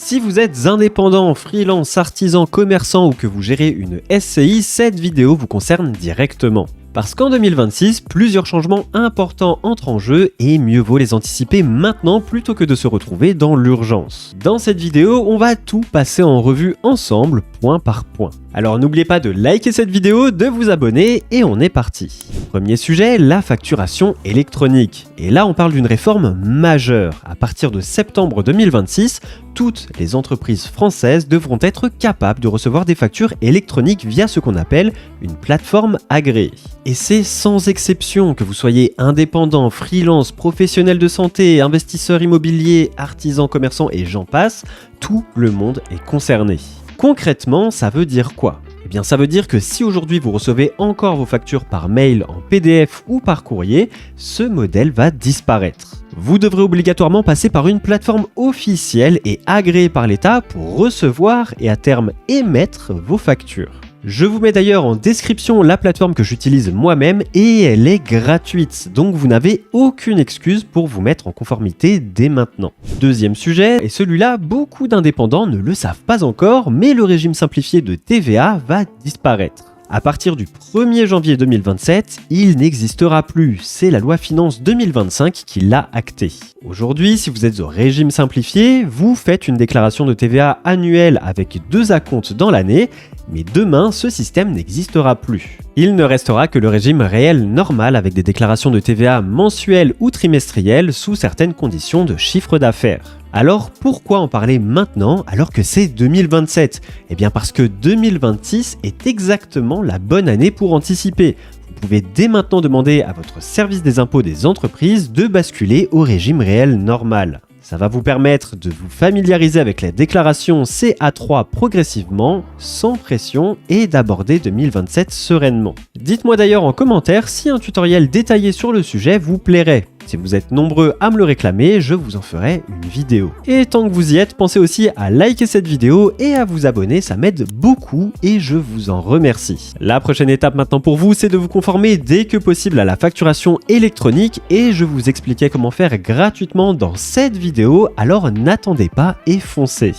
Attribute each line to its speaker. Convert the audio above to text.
Speaker 1: Si vous êtes indépendant, freelance, artisan, commerçant ou que vous gérez une SCI, cette vidéo vous concerne directement. Parce qu'en 2026, plusieurs changements importants entrent en jeu et mieux vaut les anticiper maintenant plutôt que de se retrouver dans l'urgence. Dans cette vidéo, on va tout passer en revue ensemble, point par point. Alors n'oubliez pas de liker cette vidéo, de vous abonner et on est parti. Premier sujet, la facturation électronique. Et là on parle d'une réforme majeure. À partir de septembre 2026, toutes les entreprises françaises devront être capables de recevoir des factures électroniques via ce qu'on appelle une plateforme agréée. Et c'est sans exception, que vous soyez indépendant, freelance, professionnel de santé, investisseur immobilier, artisan, commerçant et j'en passe, tout le monde est concerné. Concrètement, ça veut dire quoi ? Eh bien, ça veut dire que si aujourd'hui vous recevez encore vos factures par mail, en PDF ou par courrier, ce modèle va disparaître. Vous devrez obligatoirement passer par une plateforme officielle et agréée par l'État pour recevoir et à terme émettre vos factures. Je vous mets d'ailleurs en description la plateforme que j'utilise moi-même et elle est gratuite, donc vous n'avez aucune excuse pour vous mettre en conformité dès maintenant. Deuxième sujet, et celui-là, beaucoup d'indépendants ne le savent pas encore, mais le régime simplifié de TVA va disparaître. À partir du 1er janvier 2027, il n'existera plus. C'est la loi Finance 2025 qui l'a acté. Aujourd'hui, si vous êtes au régime simplifié, vous faites une déclaration de TVA annuelle avec 2 acomptes dans l'année, mais demain, ce système n'existera plus. Il ne restera que le régime réel normal avec des déclarations de TVA mensuelles ou trimestrielles sous certaines conditions de chiffre d'affaires. Alors pourquoi en parler maintenant alors que c'est 2027 ? Eh bien parce que 2026 est exactement la bonne année pour anticiper. Vous pouvez dès maintenant demander à votre service des impôts des entreprises de basculer au régime réel normal. Ça va vous permettre de vous familiariser avec la déclaration CA3 progressivement, sans pression et d'aborder 2027 sereinement. Dites-moi d'ailleurs en commentaire si un tutoriel détaillé sur le sujet vous plairait. Si vous êtes nombreux à me le réclamer, je vous en ferai une vidéo. Et tant que vous y êtes, pensez aussi à liker cette vidéo et à vous abonner, ça m'aide beaucoup et je vous en remercie. La prochaine étape maintenant pour vous, c'est de vous conformer dès que possible à la facturation électronique et je vous expliquais comment faire gratuitement dans cette vidéo, alors n'attendez pas et foncez.